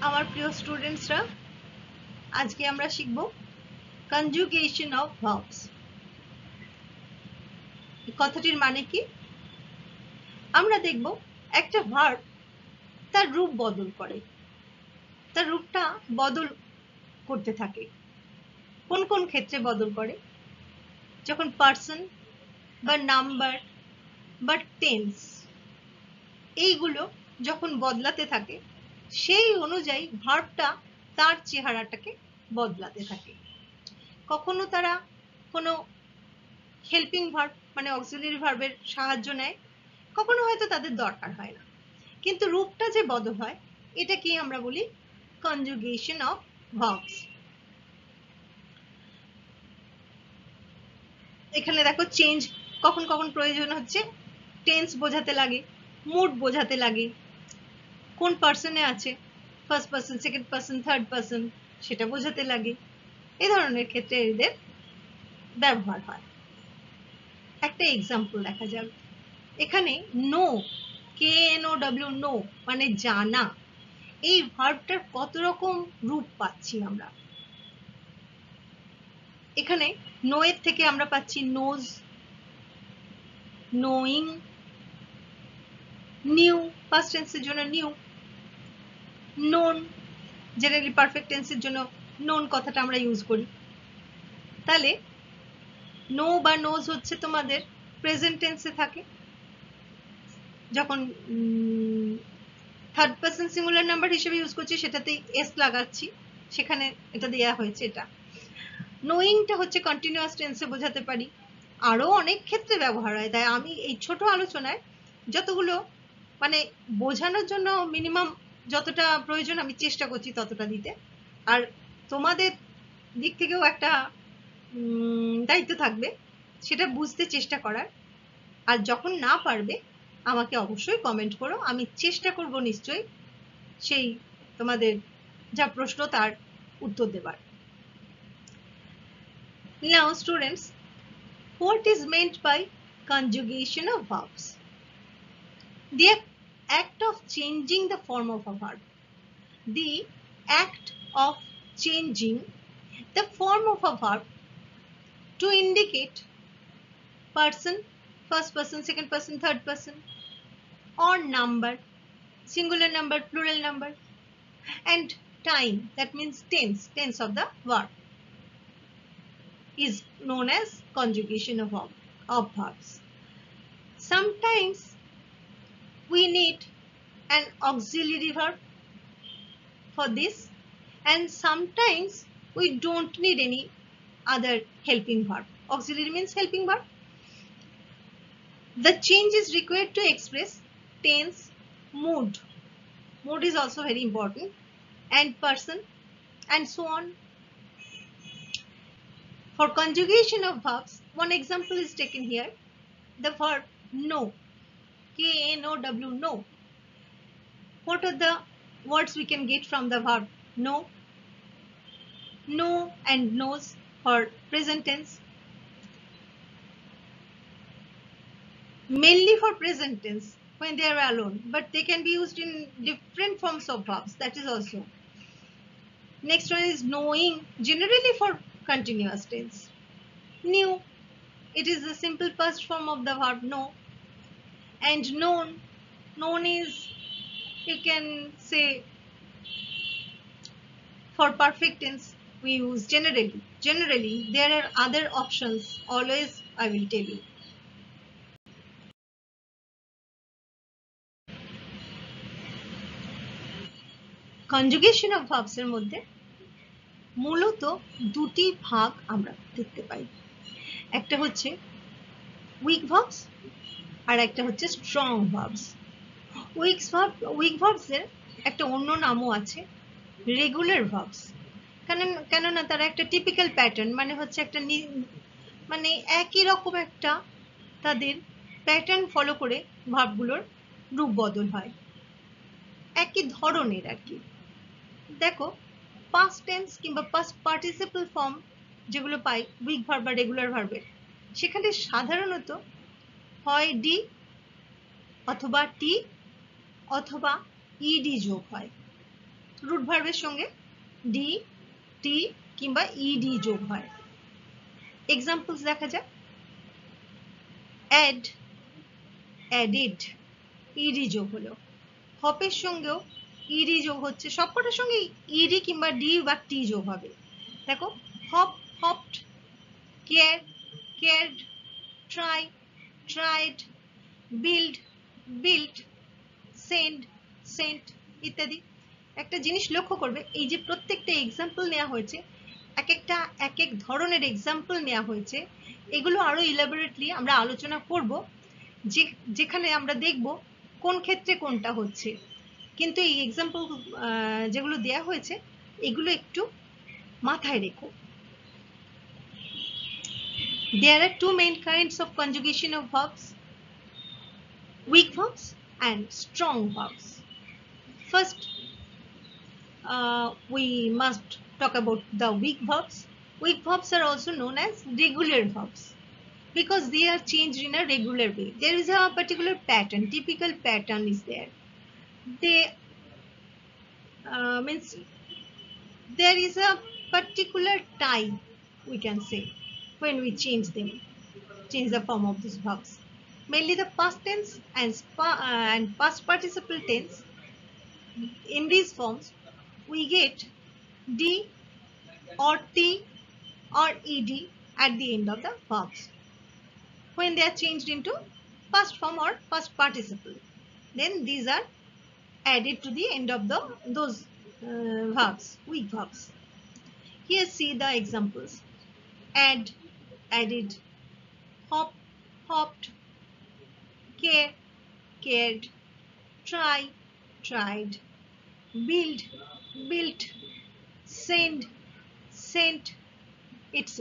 আমার প্রিয় স্টুডেন্টসরা, আজকে আমরা শিখব কনজুগেশন অফ ভার্বস। কথাটির মানে কি? আমরা দেখব একটা ভার্ব তার রূপ বদল করে, তার রূপটা বদল করতে থাকে। কোন কোন ক্ষেত্রে বদল করে? যখন পার্সন বা নাম্বার বা টেন্স এইগুলো যখন বদলাতে থাকে, সেই অনুযায়ী ভার্বটা তার চেহারাটাকে বদলাতে থাকে। কখনো তারা কোনো হেল্পিং ভার্ব মানে অক্সিলারি ভার্বের সাহায্য নেয়, কখনো হয়তো তাদের দরকার হয় না, কিন্তু রূপটা যে বদল হয় এটাকেই আমরা বলি কনজুগেশন অফ ভার্বস। এখানে দেখো চেঞ্জ কখন কখন প্রয়োজন হচ্ছে, টেন্স বোঝাতে লাগে, মুড বোঝাতে লাগে, কোন পার্সনে আছে, first person, second person, third person, সেটা বোঝাতে লাগে। এই ধরনের ক্ষেত্রে এদের ব্যবহার হয়। একটা এক্সাম্পল দেখা যাক। এখানে নো, KNOW, নো মানে জানা, এই ভার্বটার কত রকম রূপ পাচ্ছি আমরা। এখানে নো এর থেকে আমরা পাচ্ছি নোজ, নোয়িং, নিউ, ফার্স্ট টেন্সের জন্য নিউ, নোন, জেনারেলি পারফেক্ট টেন্সের জন্য নোন কথাটা আমরা ইউজ করি। তাহলে নো বা নোজ হচ্ছে তোমাদের প্রেজেন্ট টেন্সে থাকে, যখন থার্ড পার্সন সিঙ্গুলার নাম্বার হিসেবে ইউজ করছি সেটাতেই এস লাগাচ্ছি, সেখানে এটা দেয়া হয়েছে। এটা নোয়িংটা হচ্ছে কন্টিনিউয়াস টেন্সে বোঝাতে পারি, আরো অনেক ক্ষেত্রে ব্যবহার হয়। তাই আমি এই ছোট আলোচনায় যতগুলো মানে বোঝানোর জন্য মিনিমাম যতটা প্রয়োজন আমি চেষ্টা করছি ততটা দিতে, আর তোমাদের দিক থেকেও একটা দায়িত্ব থাকবে সেটা বুঝতে চেষ্টা করার। আর যখন না পারবে আমাকে অবশ্যই কমেন্ট করো, আমি চেষ্টা করব নিশ্চয়ই সেই তোমাদের যা প্রশ্ন তার উত্তর দেবার। Now students, what is meant by conjugation of verbs? The act of changing the form of a verb. The act of changing the form of a verb to indicate person, first person, second person, third person, or number, singular number, plural number, and time, that means tense of the verb, is known as conjugation of verbs. Sometimes we need an auxiliary verb for this, and sometimes we don't need any other helping verb. Auxiliary means helping verb. The change is required to express tense, mood. Mood is also very important, and person, and so on. For conjugation of verbs, one example is taken here. The verb know, KNOW, know. What are the words we can get from the verb know? Know and knows for present tense. Mainly for present tense when they are alone, but they can be used in different forms of verbs. That is also. Next one is knowing, generally for continuous tense. Knew, it is the simple past form of the verb know. And known, known is, you can say, for perfect tense we use generally. Generally there are other options, always I will tell you. Conjugation of verbs এর মধ্যে মূলত দুটি ভাগ আমরা দেখতে পাই, একটা হচ্ছে week verbs are একটা হচ্ছে স্ট্রং ভার্বস। উইক ভার্বস এর একটা অন্য নামও আছে রেগুলার ভার্বস, কেননা তারা একটা টিপিক্যাল প্যাটার্ন, মানে হচ্ছে একটা মানে একই রকম একটা তাদের প্যাটার্ন ফলো করে ভার্বগুলোর রূপ বদল হয়, একই ধরনের আর কি। দেখো পাস্ট টেন্স কিংবা পাস্ট পার্টিসিপল ফর্ম যেগুলো পাই উইক ভার্ব বা রেগুলার ভার্বের, সেখানে সাধারণত হয় ডি অথবা টি অথবা ইডি যোগ হয়। রুট ভার্বের সঙ্গে ডি, টি কিংবা ইডি যোগ হয়। এক্সাম্পলস দেখা যাক। অ্যাড, অ্যাডিড, ইডি যোগ হলো। হপের সঙ্গেও ইডি যোগ হচ্ছে, সবকটার সঙ্গে ইডি কিংবা ডি বা টি যোগ হবে। দেখো, hop, hopped, care, cared, try, tried, build, built, send, sent ইত্যাদি। একটা জিনিস লক্ষ্য করবে, এই যে প্রত্যেকটা এক্সাম্পল নেওয়া হয়েছে, এক একটা এক এক ধরনের এক্সাম্পল নেওয়া হয়েছে। এগুলো আরো ইলাবোরেটলি আমরা আলোচনা করব, যেখানে আমরা দেখব কোন ক্ষেত্রে কোনটা হচ্ছে। কিন্তু এই এক্সাম্পল যেগুলো দেয়া হয়েছে এগুলো একটু মাথায় রেখো। There are two main kinds of conjugation of verbs: weak verbs and strong verbs. First, we must talk about the weak verbs. Weak verbs are also known as regular verbs because they are changed in a regular way. There is a particular pattern, typical pattern is there. They means there is a particular time, we can say, when we change them, change the form of these verbs. Mainly the past tense and past participle tense. In these forms, we get D or T or ED at the end of the verbs. When they are changed into past form or past participle, then these are added to the end of those verbs, weak verbs. Here see the examples: add, added, hop, hopped, care, cared, try, tried, build, built, send, sent, etc.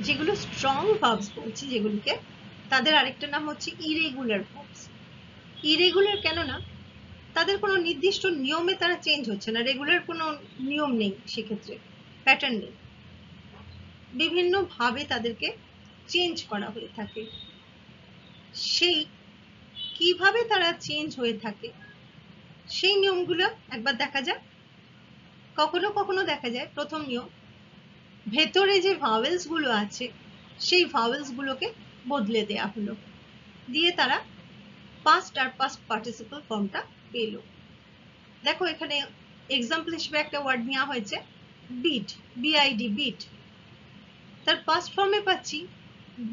যেগুলো strong verbs বলছি, যেগুলোকে, তাদের আরেকটা নাম হচ্ছে irregular verbs. Irregular কেন না? তাদের কোনো নির্দিষ্ট নিয়মে তারা চেঞ্জ হচ্ছে না, রেগুলার কোনো নিয়ম নেই, সেক্ষেত্রে প্যাটার্ন নেই, বিভিন্ন ভাবে তাদেরকে চেঞ্জ করা হয়ে থাকে। সেই কিভাবে তারা চেঞ্জ হয়ে থাকে সেই নিয়মগুলো একবার দেখা যাক। কখনো কখনো দেখা যায়, প্রথম নিয়ম, ভেতরে যে ভাওয়েলস গুলো আছে সেই ভাওয়েলস গুলোকে বদলে দেয়া হলো, দিয়ে তারা পাস্ট আর পাস্ট পার্টিসিপল ফর্মটা পেল। দেখো, এখানে এক্সাম্পল হিসেবে একটা ওয়ার্ড নেওয়া হয়েছে বিট, বিআইডি, বিট। তার পাস্ট ফর্মে পাচ্ছি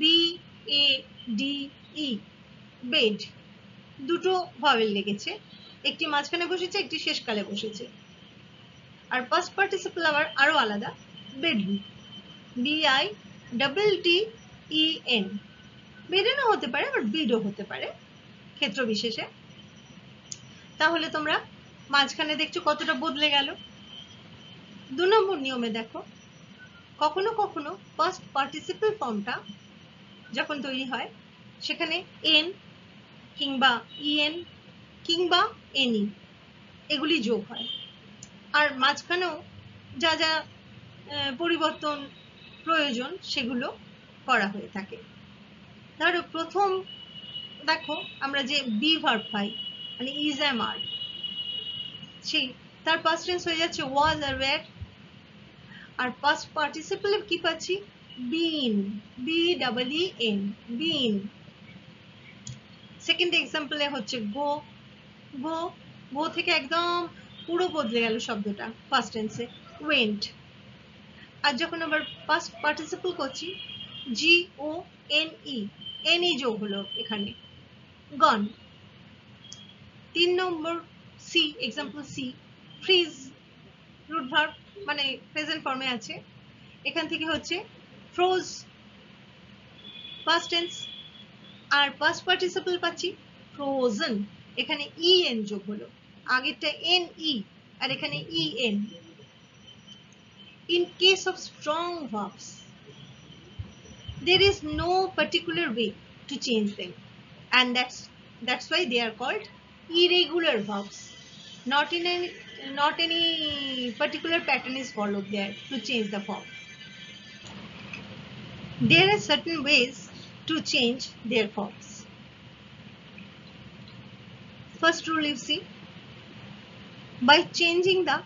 B A D E, bade. দুটো ভাওয়েল লেগেছে, একটি মাঝখানে বসেছে, একটি শেষকালে বসেছে। আর পাস্ট পার্টিসিপল আবার আরো আলাদা, বেডরুম, বিআই ডাবল টি ই এন। বেডেনও হতে পারে, আবার বিডও হতে পারে ক্ষেত্র বিশেষে। তাহলে তোমরা মাঝখানে দেখছো কতটা বদলে গেল। 2 নম্বর নিয়মে দেখো, কখনো কখনো পাস্ট পার্টিসিপল ফর্মটা যখন তৈরি হয়, সেখানে এন কিংবা ইএন কিংবা এনই এগুলি যোগ হয়। আর মাঝখানেও যা যা পরিবর্তন প্রয়োজন সেগুলো করা হয়ে থাকে। ধরো, প্রথম দেখো আমরা যে বি ভার্ব পাই, মানে ইজ এম আর, সেই তার পাস্ট টেন্স হয়ে যাচ্ছে ওয়াজ আর ওয়্যার। আর পাস্ট পার্টিসিপলে কি পাচ্ছি? বিন, বি ডাবল ই এন, বিন। সেকেন্ড এক্সাম্পলে হচ্ছে গো, গো, গো থেকে একদম পুরো বদলে গেল শব্দটা ফার্স্ট টেন্সে, ওয়েন্ট। আর যখন আবার পাস্ট পার্টিসিপল করছি, জি O N E, N E যোগ হলো এখানে, গন। 3 নম্বর C, example C, freeze, root verb, মানে প্রেজেন্ট ফর্মে আছে, এখান থেকে হচ্ছে ফ্রোজ, পাস্ট টেন্স। আর পাস্ট পার্টিসিপল পাচ্ছি ফ্রোজেন, এখানে ই এন যোগ হলো, আগেরটা এন ই আর এখানে E N. In case of strong verbs, there is no particular way to change them, and that's why they are called irregular verbs. Not any particular pattern is followed there to change the form. There are certain ways to change their forms. First rule you see, by changing the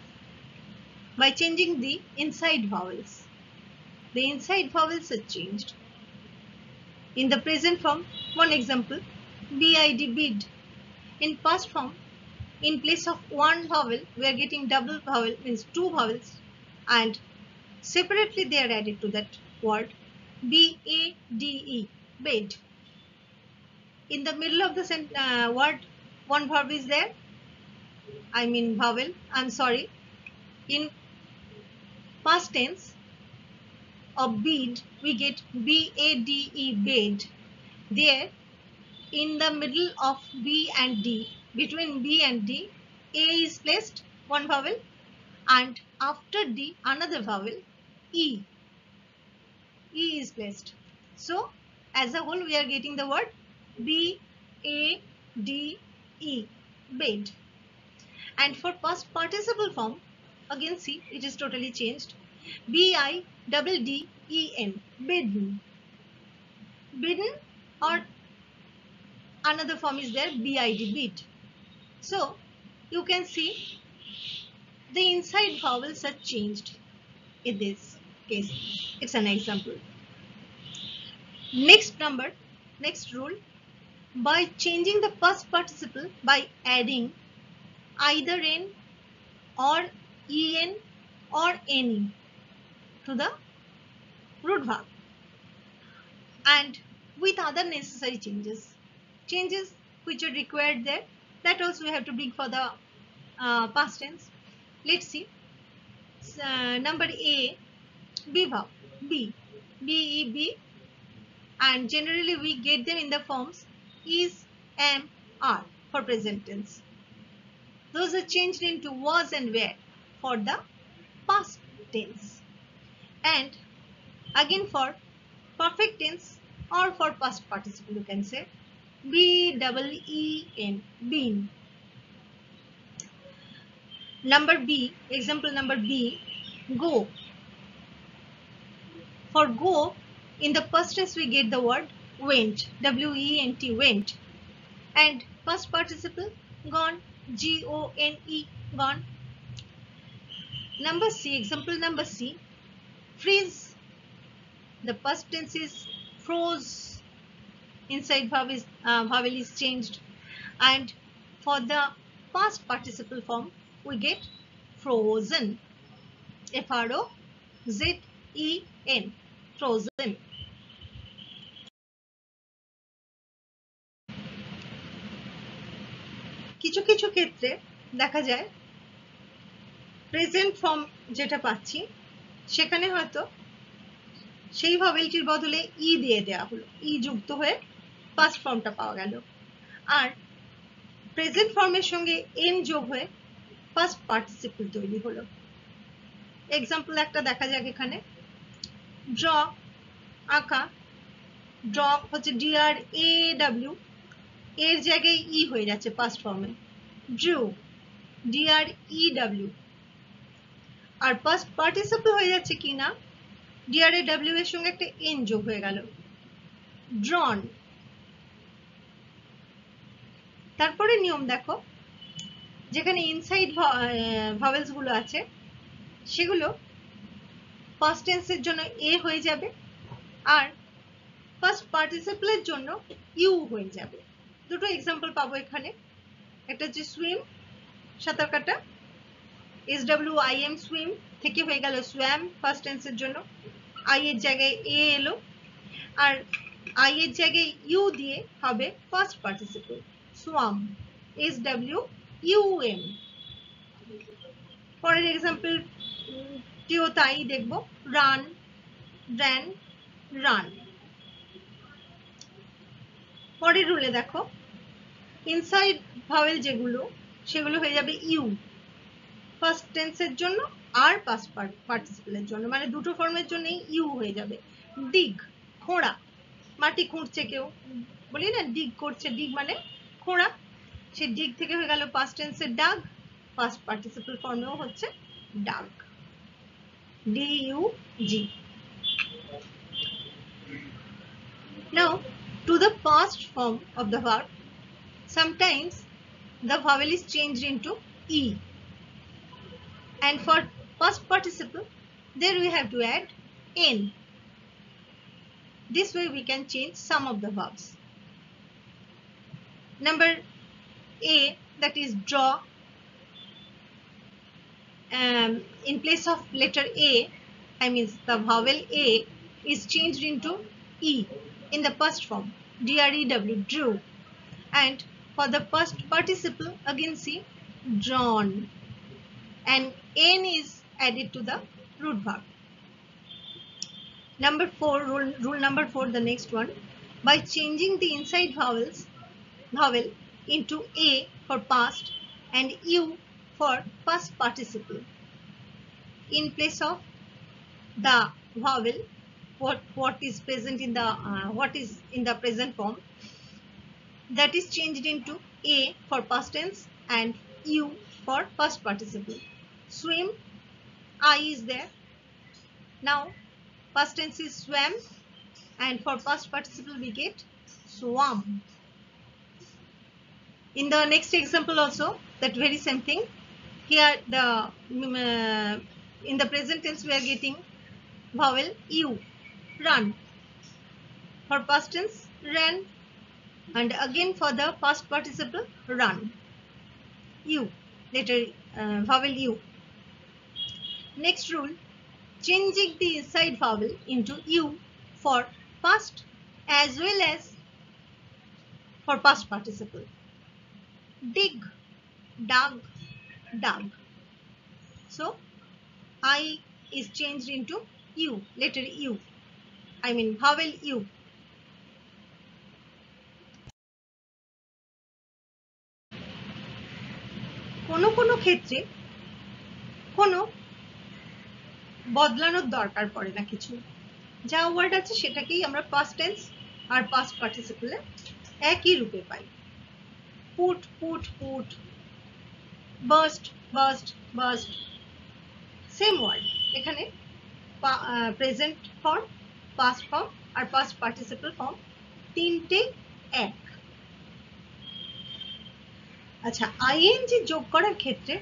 inside vowels. The inside vowels are changed. In the present form, one example, bid, bid. In past form, in place of one vowel, we are getting double vowel, means two vowels, and separately they are added to that word, bade, bed. In the middle of the word, one verb is there, I mean vowel, I'm sorry. In past tense of bid, we get bade, bed. There, in the middle of B and D, between B and D, A is placed, one vowel, and after D, another vowel, E. E is placed. So, as a whole, we are getting the word B-A-D-E, bed. And for past participle form, again see, it is totally changed. B-I-D-D-E-N, bidden. Bidden, or another form is there, bid, bid. So, you can see the inside vowels are changed in this case. It's an example. Next rule, by changing the past participle by adding either n or en or any to the root verb, and with other necessary changes which are required there, that also we have to bring for the past tense. Let's see. Number A, B verb, B, B, and generally we get them in the forms is, am, are for present tense. Those are changed into was and were for the past tense. And again for perfect tense or for past participle, you can say B-E-E-N, been. Number B, example number B, go. For go, in the past tense we get the word went, W-E-N-T, went. And past participle, gone, G-O-N-E, gone. Number C, example number C, freeze. The past tense is froze. Inside vowel is changed. And for the past participle form, we get frozen. F-R-O-Z-E-N, frozen. কিছু কিছু ক্ষেত্রে দেখা যায় present form যেটা পাচ্ছি সেখানে হয়তো সেই ভাবেলটির বদলে ই দিয়ে দেওয়া হলো, ই যুক্ত হয়ে পাস্ট ফর্মটা পাওয়া গেল, আর প্রেজেন্ট ফর্মের সঙ্গে এন যোগ হয়ে পাস্ট পার্টিসিপল তৈরি হলো। এক্সাম্পল একটা দেখা যাক এখানে, ড্র, আঁকা, ড্র হচ্ছে DRAW, এর জায়গায় ই হয়ে যাচ্ছে পাস্ট ফর্মে, ড্রু, DREW, আর পাস্ট পার্টিসিপল হয়ে যাচ্ছে কি না, DRAW এর সঙ্গে একটা এন যোগ হয়ে গেল, ড্রন। তারপরে নিয়ম দেখো, যেখানে ইনসাইড ভাওয়েলস গুলো আছে সেগুলো পাস্ট টেন্সের জন্য এ হয়ে যাবে আর পাস্ট পার্টিসিপলের জন্য ইউ হয়ে যাবে। দুটো এক্সাম্পল পাবো এখানে, একটা হচ্ছে সুইম, সাঁতার কাটা, SWIM, সুইম থেকে হয়ে গেল সোয়াম ফার্স্ট টেন্সের জন্য, আই এর জায়গায় এ এলো, আর আই এর জায়গায় ইউ দিয়ে হবে ফার্স্ট পার্টিসিপল, সোয়াম, SWUM। পরের এক্সাম্পল টিও তাই দেখবো, রান, র্যান, রান। পরের রুলে দেখো, ইনসাইড ভাওয়েল যেগুলো সেগুলো হয়ে যাবে ইউ ফার্স্ট টেন্সের জন্য আর পাস্ট পার্টিসিপলের জন্য, মানে দুটো ফর্মের জন্যই ইউ হয়ে যাবে। ডিগ, খোঁড়া, মাটি খুঁড়ছে কেউ, বলি না ডিগ করছে, ডিগ মানে খোঁড়া, সেই ডিগ থেকে হয়ে গেল পাস্ট টেন্সের ডাগ, পাস্ট পার্টিসিপল ফর্মেও হচ্ছে dug, DUG। Now to the past form of the verb, sometimes the vowel is changed into E. And for past participle, there we have to add N. This way we can change some of the verbs. Number A, that is draw. In place of letter A, I mean the vowel A is changed into E in the past form, D-R-E-W, drew. And for the past participle, again see, drawn. And N is added to the root verb. Number 4, rule number 4, the next one. By changing the inside vowel into A for past and U for past participle. In place of the vowel, what is present in the what is in the present form, that is changed into A for past tense and U for past participle. Swim, I is there. Now past tense is swam, and for past participle we get swam. In the next example also, that very same thing. Here the in the present tense we are getting vowel U, run. For past tense, ran. And again for the past participle, run. U, letter vowel U. Next rule, changing the inside vowel into U for past as well as for past participle. Dig, dug, dug. So I is changed into U, letter U. I mean vowel U. কোনো কোনো ক্ষেত্রে কোনো বদলানোর দরকার পড়ে না কিছু, যা ওয়ার্ড আছে সেটাকেই আমরা পাস্ট টেন্স আর পাস্ট পার্টিসিপলে একই রূপে পাই। Put, put, put, burst, burst, burst, same word. এখানে প্রেজেন্ট ফর্ম, পাস্ট ফর্ম আর পাস্ট পার্টিসিপল ফর্ম তিনটে এক। আচ্ছা, আইএনজি যোগ করার ক্ষেত্রে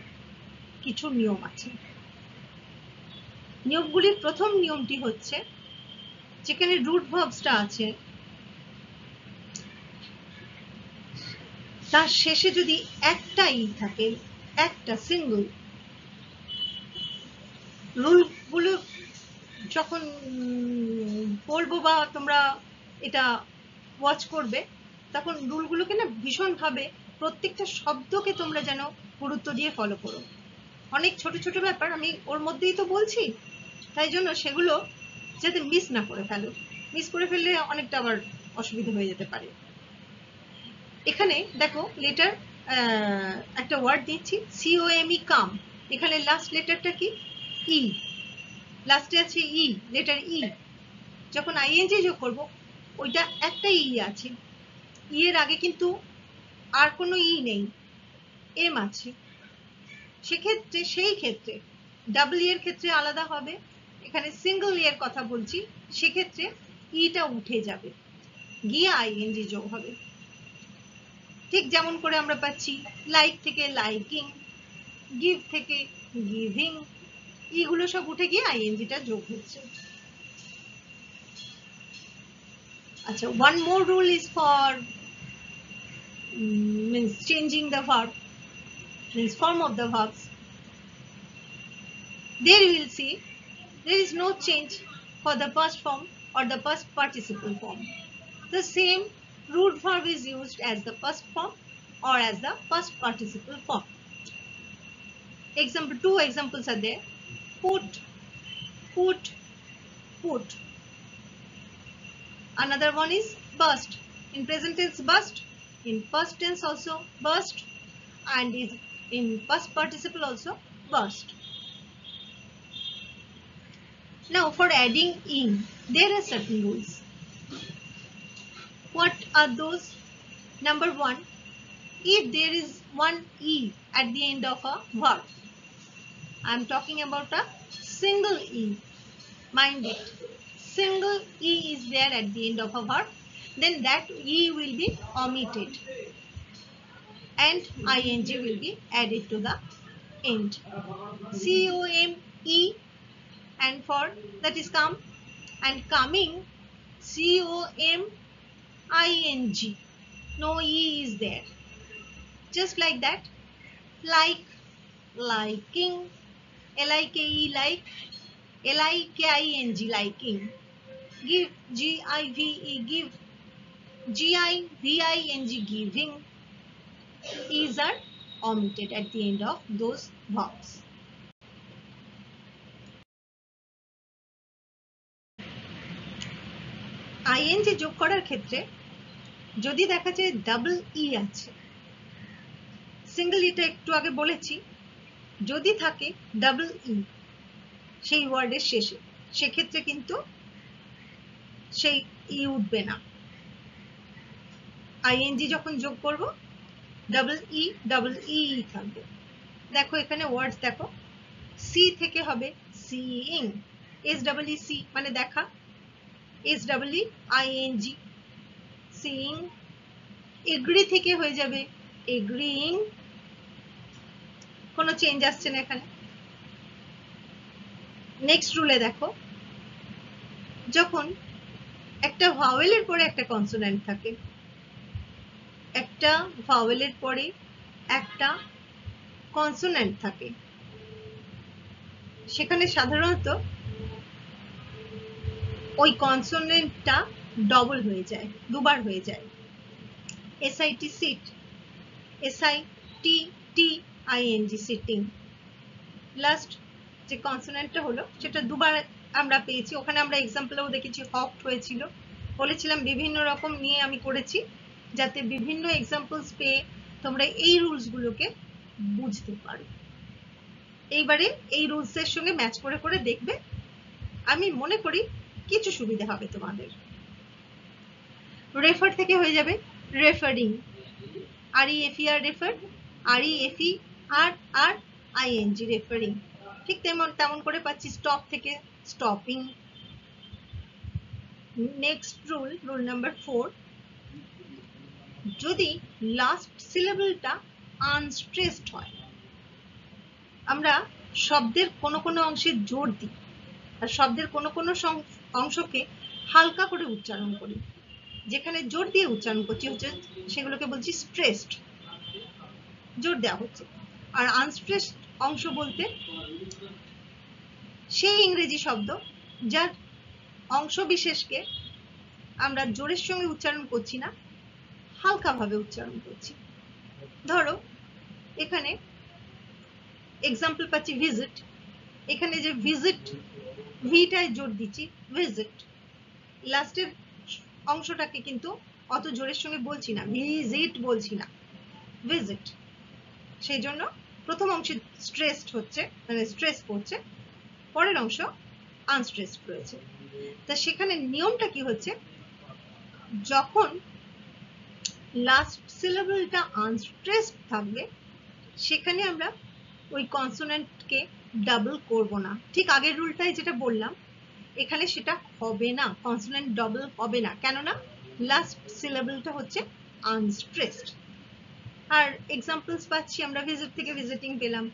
কিছু নিয়ম আছে। নিয়মগুলির প্রথম নিয়মটি হচ্ছে, যেখানে রুট ভার্বসটা আছে তার শেষে যদি একটা ই থাকে, একটা সিঙ্গল, রুলগুলো যখন বলবো বা তোমরা এটা ওয়াচ করবে, তখন রুলগুলোকে না ভীষণভাবে প্রত্যেকটা শব্দকে তোমরা যেন গুরুত্ব দিয়ে ফলো করো। অনেক ছোট ছোট ব্যাপার আমি ওর মধ্যেই তো বলছি, তাই জন্য সেগুলো যাতে মিস না করে ফেলো। মিস করে ফেললে অনেকটা আবার অসুবিধা হয়ে যেতে পারে। এখানে দেখো লেটার একটা ওয়ার্ড দিচ্ছি, COME, কাম। এখানে লাস্ট লেটারটা কি? ই। লাস্টে আছে ই, লেটার ই। যখন আইএনজি যোগ করব, ওইটা একটা ই আছে, ই এর আগে কিন্তু আর কোনো ই নেই, এম আছে। সেক্ষেত্রে সেই ক্ষেত্রে ডাবল ই এর ক্ষেত্রে আলাদা হবে, এখানে সিঙ্গল ই এর কথা বলছি, সেক্ষেত্রে ইটা উঠে যাবে, গিয়ে আইএনজি যোগ হবে। ঠিক যেমন করে আমরা পাচ্ছি লাইক থেকে লাইকিং, গিভ থেকে গিভিং, এগুলো সব উঠে গিয়ে আইএনজিটা যোগ হচ্ছে। আচ্ছা, one more rule is for means changing the verb, means form of the verbs. There you will see there is no change for the past form or the past participle form. The same root verb is used as the past form or as the past participle form. Example, two examples are there. Put, put, put. Another one is burst. In present tense, burst. In past tense also burst, and is in past participle also burst. Now for adding in, there are certain rules. What are those? Number one, if there is one e at the end of a verb, I am talking about a single e, mind it, single e is there at the end of a verb, then that e will be omitted. and ing will be added to the end. C-O-M-E, and for that is come, and coming, C-O-M-I-N-G. No E is there. Just like that. Like, liking, L-I-K-E, like, L-I-K-I-N-G, liking. Give, G-I-V-E, give, G-I-V-I-N-G, giving. E's are omitted at the end of those verbs. ing যোগ করার ক্ষেত্রে যদি দেখা যায় double E আছে, single ইটা একটু আগে বলেছি, যদি থাকে ডাবল ই সেই ওয়ার্ডের শেষে, সেক্ষেত্রে কিন্তু সেই ই উঠবে না। আইএনজি যখন যোগ করব ডাবল ই থাকবে। দেখো এখানে ওয়ার্ডস দেখো, সি থেকে হবে seeing, S double E see মানে দেখা, S double E I N G, seeing. Agree থেকে হয়ে যাবে এগ্রিইং, কোনো চেঞ্জ আসছে না এখানে। নেক্সট রুলে দেখো, যখন একটা ভাওয়েলের পরে একটা কনসোনেন্ট থাকে, একটা ভাওয়েলের পরে একটা কনসোনেন্ট থাকে, সেখানে সাধারণত ওই কনসোনেন্টটা ডবল হয়ে যায়, দুবার হয়ে যায়। S I T sit, SITTING sitting. Last যে কনসোনেন্টটা হলো সেটা দুবার আমরা পেয়েছি, ওখানে আমরা এক্সাম্পলেও দেখেছি হকড হয়েছিল। বলেছিলাম বিভিন্ন রকম নিয়ে আমি করেছি, যাতে বিভিন্ন এক্সাম্পলস পেয়ে তোমরা এই রুলসগুলোকে বুঝতে পারো। এইবারে এই রুলসের সঙ্গে ম্যাচ করে করে দেখবে, আমি মনে করি কিছু সুবিধা হবে তোমাদের। রেফার থেকে হয়ে যাবে referring, REFER refer, REFERING referring. ঠিক তেমন করে পাচ্ছি স্টপ থেকে স্টপিং। নেক্সট রুল নাম্বার 4, যদি লাস্ট সিলেবলটা আনস্ট্রেসড হয়, আমরা শব্দের কোনো কোনো অংশে জোর দিই আর শব্দের কোনো কোনো অংশকে হালকা করে উচ্চারণ করি। যেখানে জোর দিয়ে উচ্চারণ করছি হচ্ছে সেগুলোকে বলছি স্ট্রেসড, জোর দেওয়া হচ্ছে। আর আনস্ট্রেসড অংশ বলতে সেই ইংরেজি শব্দ যার অংশ বিশেষকে আমরা জোরের সঙ্গে উচ্চারণ করছি না, হালকাভাবে উচ্চারণ করছি। ধরো এখানে এক্সাম্পল পাচ্ছি ভিজিট, এখানে যে ভিজিট, ভিটায় জোর দিচ্ছি, ভিজিট। লাস্টের অংশটাকে কিন্তু অত জোরের সঙ্গে বলছি না, ভিজিট বলছি না, ভিজিট। সেই জন্য প্রথম অংশে স্ট্রেসড হচ্ছে, মানে স্ট্রেস পড়ছে, পরের অংশ আনস্ট্রেসড রয়েছে। তা সেখানে নিয়মটা কি হচ্ছে, যখন লাস্ট সিলেবলটা আনস্ট্রেসড থাকবে সেখানে আমরা ওই কনসোনেন্টকে ডাবল করব না। ঠিক আগের রুলটাই যেটা বললাম, এখানে সেটা হবে না, কনসোনেন্ট ডাবল হবে না, কেননা লাস্ট সিলেবলটা হচ্ছে আনস্ট্রেসড। আর এক্সাম্পলস পাচ্ছি আমরা ভিজিট থেকে ভিজিটিং পেলাম,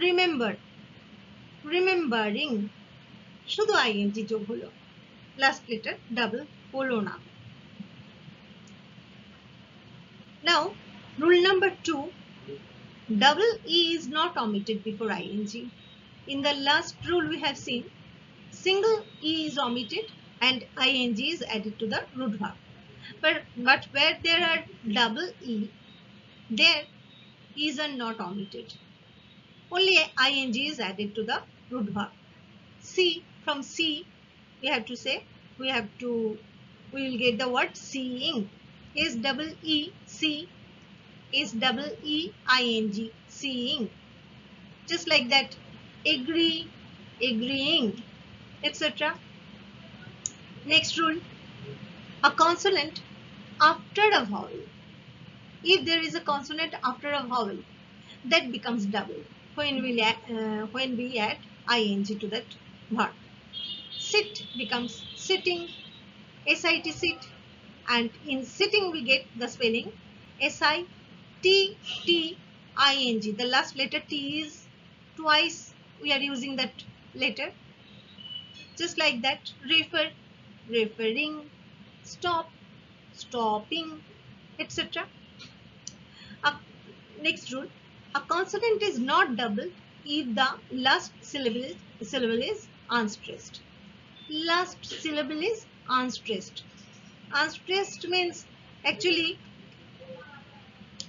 রিমেম্বার, রিমেম্বারিং, শুধু আইএনজি যোগ হলো, লাস্ট লেটার ডাবল হলো না। Now, rule number 2, double E is not omitted before ing. In the last rule we have seen single E is omitted and ing is added to the root verb. But where there are double E, there E's are not omitted. Only ing is added to the root verb. See, from see, we have to say, we will get the word seeing. Is double E, see, is double E, ing, seeing. Just like that, agree, agreeing, etc. Next rule, a consonant after a vowel. If there is a consonant after a vowel, that becomes double when we add ing to that verb. Sit becomes sitting, sit, and in sitting we get the spelling T, T, ing. The last letter T is twice we are using that letter. Just like that. Refer, referring, stop, stopping, etc. Next rule. A consonant is not doubled if the last syllable is unstressed. Last syllable is unstressed. Unstressed means actually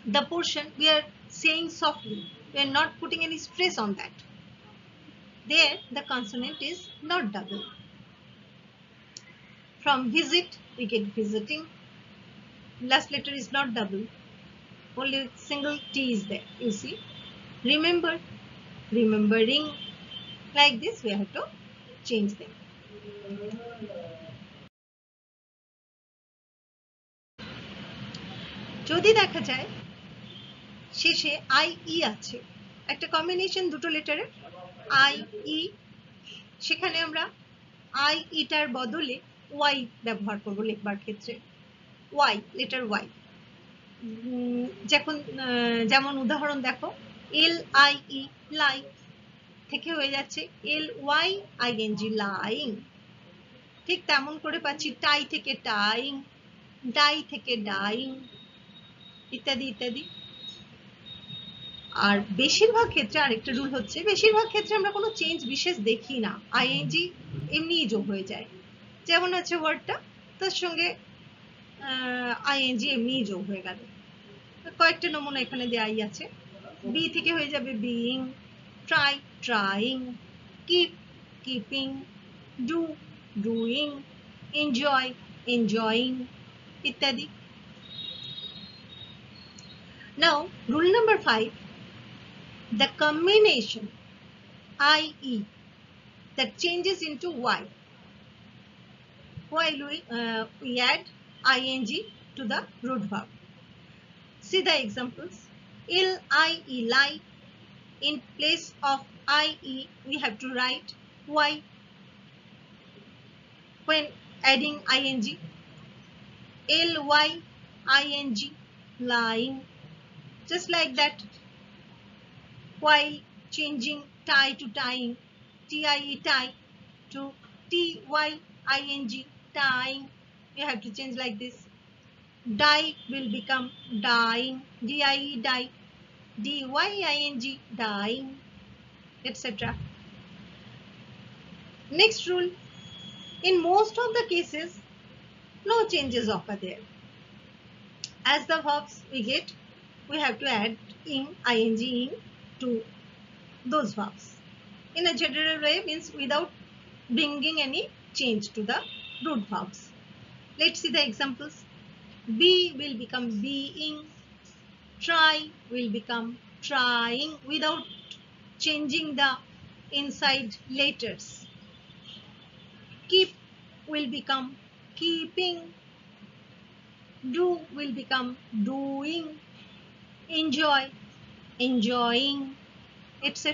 the portion we are saying softly. We are not putting any stress on that. There the consonant is not double. From visit we get visiting. Last letter is not double. Only single T is there. You see. Remember, remembering. Like this we have to change them. যদি দেখা যায় শেষে I E আছে, একটা combination দুটো লেটারের I E, সেখানে আমরা I ইটার বদলে ওয়াই ব্যবহার করব লিখবার ক্ষেত্রে। Y, letter Y. যেমন উদাহরণ দেখো, এল আই ই লাই থেকে হয়ে যাচ্ছে এল ওয়াই আইএনজি লাইং। ঠিক তেমন করে পাচ্ছি টাই থেকে টাইং, ডাই থেকে ডাইং, ইত্যাদি ইত্যাদি। আর বেশিরভাগ ক্ষেত্রে আরেকটা রুল হচ্ছে, বেশিরভাগ ক্ষেত্রে আমরা কোনো চেঞ্জ বিশেষ দেখি না, আইএনজি এমনিই যোগ হয়ে যায়। যেমন আছে ওয়ার্ডটা, তার সঙ্গে আইএনজি এমনিই যোগ হয়ে গেল। কয়েকটা নমুনা এখানে দেওয়াই আছে। বি থেকে হয়ে যাবে being, try trying, keep keeping, do doing, enjoy enjoying ইত্যাদি। Now rule number 5, the combination IE that changes into Y while we add ing to the root verb. See the examples. L-I-E, lie. In place of IE, we have to write Y when adding ing. L-Y-I-N-G, lying. Just like that. While changing tie to tying, T-I-E, tie, to T-Y-I-N-G, tying, you have to change like this. Die will become dying, D-I-E, die, D-Y-I-N-G, dying, etc. Next rule, in most of the cases, no changes occur there. As the verbs we get, we have to add ing in to those verbs. In a general way means without bringing any change to the root verbs. Let's see the examples. Be will become being, try will become trying without changing the inside letters. Keep will become keeping, do will become doing, enjoy enjoying, etc.